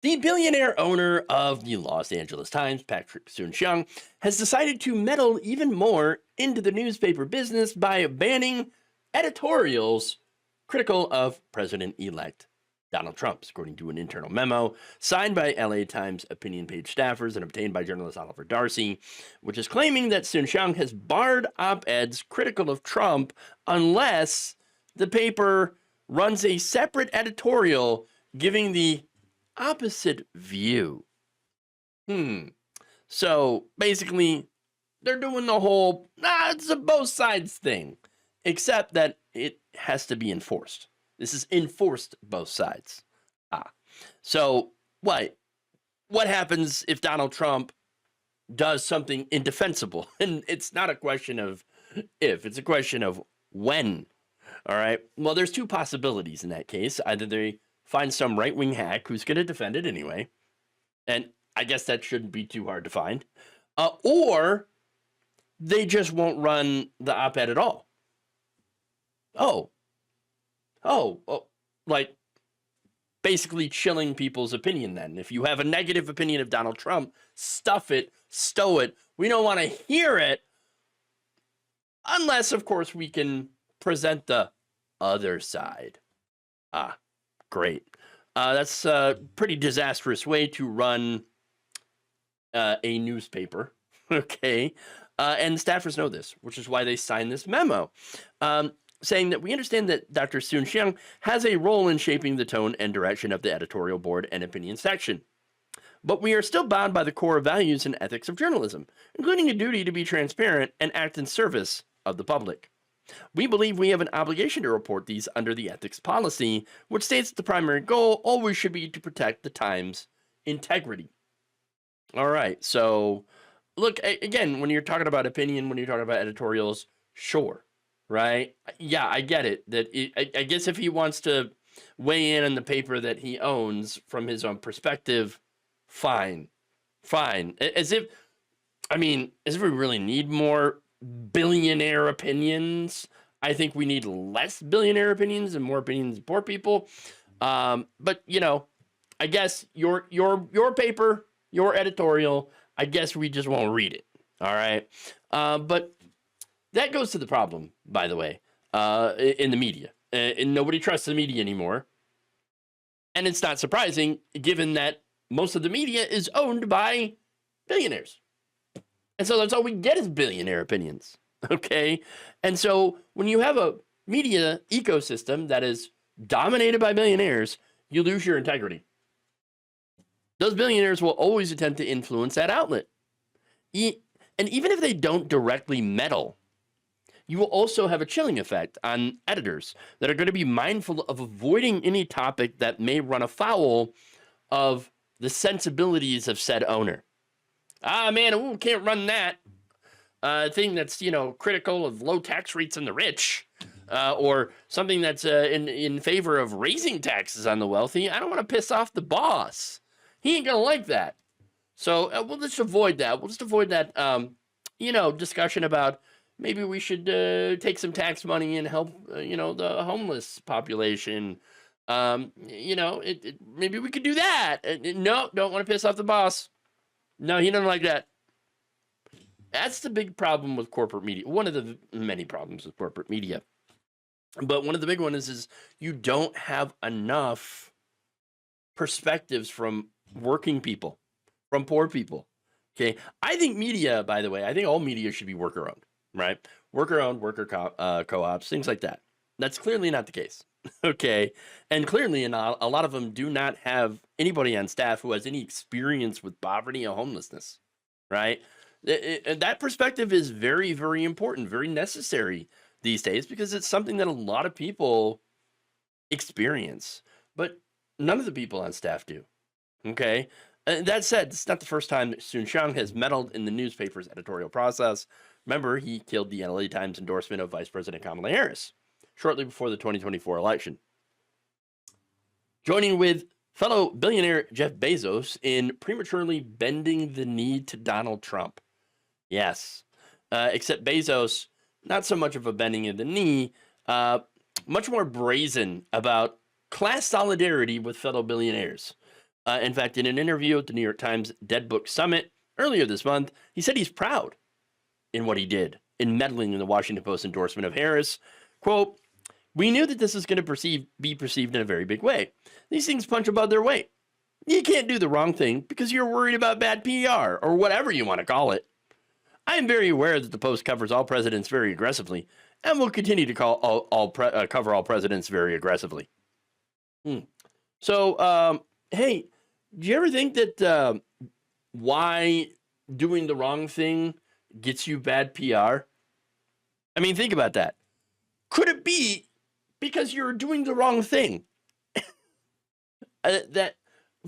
The billionaire owner of the Los Angeles Times, Patrick Soon-Shiong, has decided to meddle even more into the newspaper business by banning editorials critical of President-elect Donald Trump, according to an internal memo signed by LA Times opinion page staffers and obtained by journalist Oliver Darcy, which is claiming that Soon-Shiong has barred op-eds critical of Trump unless the paper runs a separate editorial giving the opposite view. So basically, they're doing the whole, it's a both sides thing, except that it has to be enforced. This is enforced both sides. So what happens if Donald Trump does something indefensible? And it's not a question of if, it's a question of when. All right. Well, there's two possibilities in that case. Either they find some right-wing hack who's going to defend it anyway, and I guess that shouldn't be too hard to find, or they just won't run the op-ed at all. Like basically chilling people's opinion then. If you have a negative opinion of Donald Trump, stuff it, stow it. We don't want to hear it unless, of course, we can present the other side. Great. That's a pretty disastrous way to run a newspaper. Okay. And staffers know this, which is why they signed this memo, saying that we understand that Dr. Soon-Shiong has a role in shaping the tone and direction of the editorial board and opinion section. But we are still bound by the core values and ethics of journalism, including a duty to be transparent and act in service of the public. We believe we have an obligation to report these under the ethics policy, which states that the primary goal always should be to protect the Times' integrity. All right, so look, again, when you're talking about opinion, when you're talking about editorials, sure, right? Yeah, I get it. I guess if he wants to weigh in on the paper that he owns from his own perspective, fine. As if we really need more billionaire opinions. I think we need less billionaire opinions and more opinions of poor people. But I guess your paper, your editorial, I guess we just won't read it. All right. But that goes to the problem, by the way, in the media. And nobody trusts the media anymore. And it's not surprising, given that most of the media is owned by billionaires. And so that's all we get is billionaire opinions, okay? And so when you have a media ecosystem that is dominated by billionaires, you lose your integrity. Those billionaires will always attempt to influence that outlet. And even if they don't directly meddle, you will also have a chilling effect on editors that are going to be mindful of avoiding any topic that may run afoul of the sensibilities of said owner. Can't run that thing that's, critical of low tax rates on the rich, or something that's in favor of raising taxes on the wealthy. I don't want to piss off the boss. He ain't going to like that. So we'll just avoid that. We'll just avoid that, discussion about maybe we should take some tax money and help, the homeless population. Maybe we could do that. No, don't want to piss off the boss. No, he doesn't like that. That's the big problem with corporate media. One of the many problems with corporate media. But one of the big ones is you don't have enough perspectives from working people, from poor people. Okay. I think media, by the way, I think all media should be worker owned, right? Worker owned, co-ops, things like that. That's clearly not the case. Okay. And clearly, a lot of them do not have anybody on staff who has any experience with poverty or homelessness, right? That perspective is very, very important, very necessary these days, because it's something that a lot of people experience, but none of the people on staff do. Okay. That said, it's not the first time that Soon-Shiong has meddled in the newspaper's editorial process. Remember, he killed the LA Times endorsement of Vice President Kamala Harris shortly before the 2024 election. Joining with fellow billionaire Jeff Bezos in prematurely bending the knee to Donald Trump. Yes, except Bezos, not so much of a bending of the knee, much more brazen about class solidarity with fellow billionaires. In fact, in an interview at the New York Times Dead Book Summit earlier this month, he said he's proud in what he did in meddling in the Washington Post endorsement of Harris. Quote, "We knew that this is going to be perceived in a very big way. These things punch above their weight. You can't do the wrong thing because you're worried about bad PR or whatever you want to call it. I am very aware that the Post covers all presidents very aggressively and will continue to cover all presidents very aggressively." So, hey, do you ever think that why doing the wrong thing gets you bad PR? I mean, think about that. Could it be because you're doing the wrong thing? That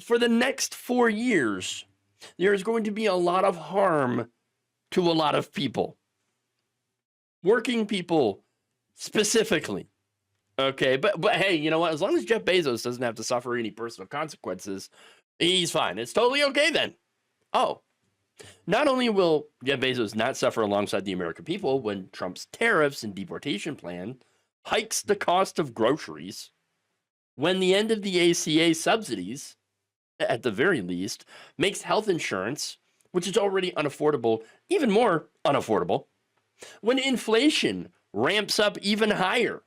for the next 4 years, there's going to be a lot of harm to a lot of people. Working people specifically. Okay, but hey, you know what? As long as Jeff Bezos doesn't have to suffer any personal consequences, he's fine. It's totally okay then. Oh, not only will Jeff Bezos not suffer alongside the American people when Trump's tariffs and deportation plan hikes the cost of groceries, when the end of the ACA subsidies, at the very least, makes health insurance, which is already unaffordable, even more unaffordable, when inflation ramps up even higher,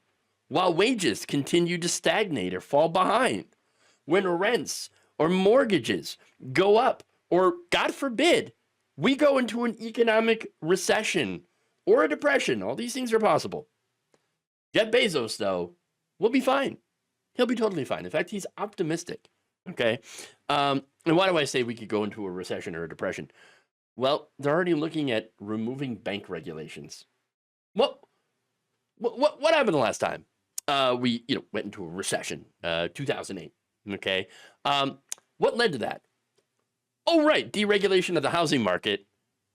while wages continue to stagnate or fall behind, when rents or mortgages go up, or God forbid, we go into an economic recession or a depression. All these things are possible. Jeff Bezos, though, will be fine. He'll be totally fine. In fact, he's optimistic. Okay. And why do I say we could go into a recession or a depression? Well, they're already looking at removing bank regulations. What happened the last time we went into a recession? 2008. Okay. What led to that? Oh, right, deregulation of the housing market,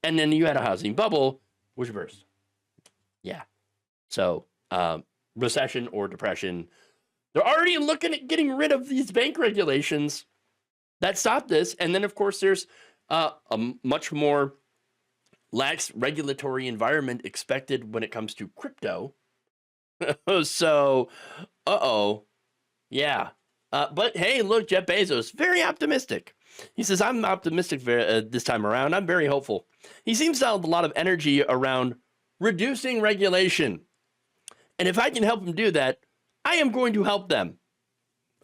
and then you had a housing bubble, which burst. Yeah. So, recession or depression. They're already looking at getting rid of these bank regulations that stop this. And then, of course, there's a much more lax regulatory environment expected when it comes to crypto. So, yeah. But hey, look, Jeff Bezos, very optimistic. He says, I'm optimistic this time around. I'm very hopeful. He seems to have a lot of energy around reducing regulation. And if I can help him do that, I am going to help them.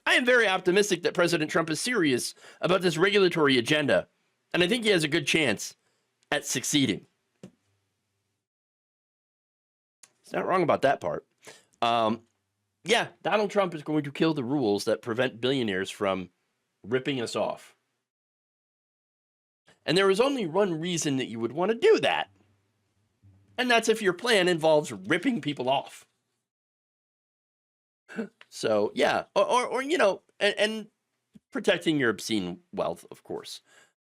I am very optimistic that President Trump is serious about this regulatory agenda. And I think he has a good chance at succeeding. He's not wrong about that part. Yeah, Donald Trump is going to kill the rules that prevent billionaires from ripping us off. And there is only one reason that you would want to do that. And that's if your plan involves ripping people off. So, yeah, or and protecting your obscene wealth, of course.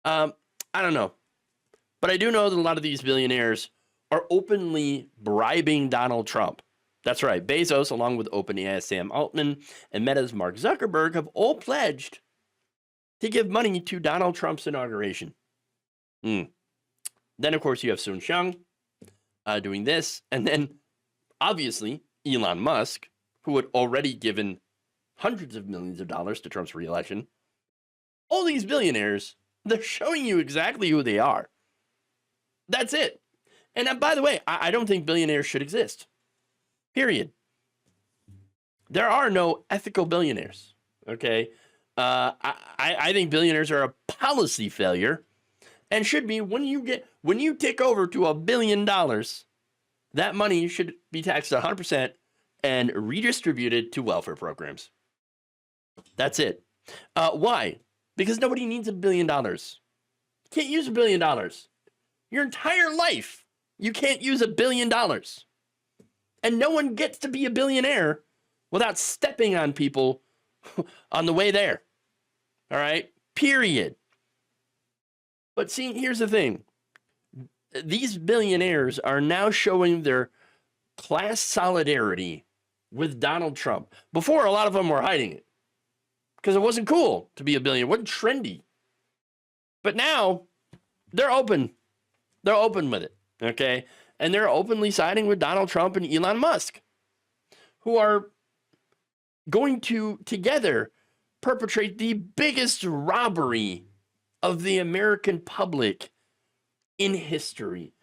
I don't know. But I do know that a lot of these billionaires are openly bribing Donald Trump. That's right. Bezos, along with OpenAI's Sam Altman and Meta's Mark Zuckerberg, have all pledged to give money to Donald Trump's inauguration. Then, of course, you have Sun Xiang doing this. And then, obviously, Elon Musk, who had already given hundreds of millions of dollars to Trump's reelection. All these billionaires, they're showing you exactly who they are. That's it. And by the way, I don't think billionaires should exist. Period. There are no ethical billionaires. Okay. I think billionaires are a policy failure and should be when you tick over to $1 billion, that money should be taxed 100% and redistributed to welfare programs. That's it. Why? Because nobody needs $1 billion. You can't use $1 billion. Your entire life, you can't use $1 billion. And no one gets to be a billionaire without stepping on people on the way there. All right? Period. But see, here's the thing. These billionaires are now showing their class solidarity with Donald Trump. Before, a lot of them were hiding it because it wasn't cool to be a billionaire. It wasn't trendy. But now they're open. They're open with it. Okay? And they're openly siding with Donald Trump and Elon Musk, who are going to together perpetrate the biggest robbery of the American public in history.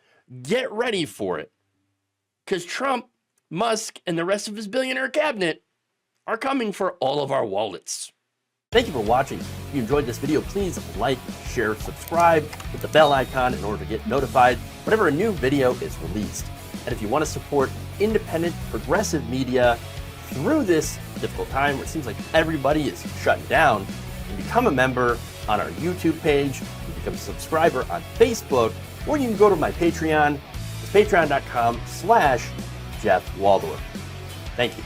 Get ready for it, because Trump, Musk, and the rest of his billionaire cabinet are coming for all of our wallets. Thank you for watching. If you enjoyed this video, please like, share, subscribe, hit the bell icon in order to get notified whenever a new video is released. And if you want to support independent, progressive media through this difficult time where it seems like everybody is shutting down, you can become a member on our YouTube page, you can become a subscriber on Facebook, or you can go to my Patreon. It's patreon.com/Jeff Waldorf. Thank you.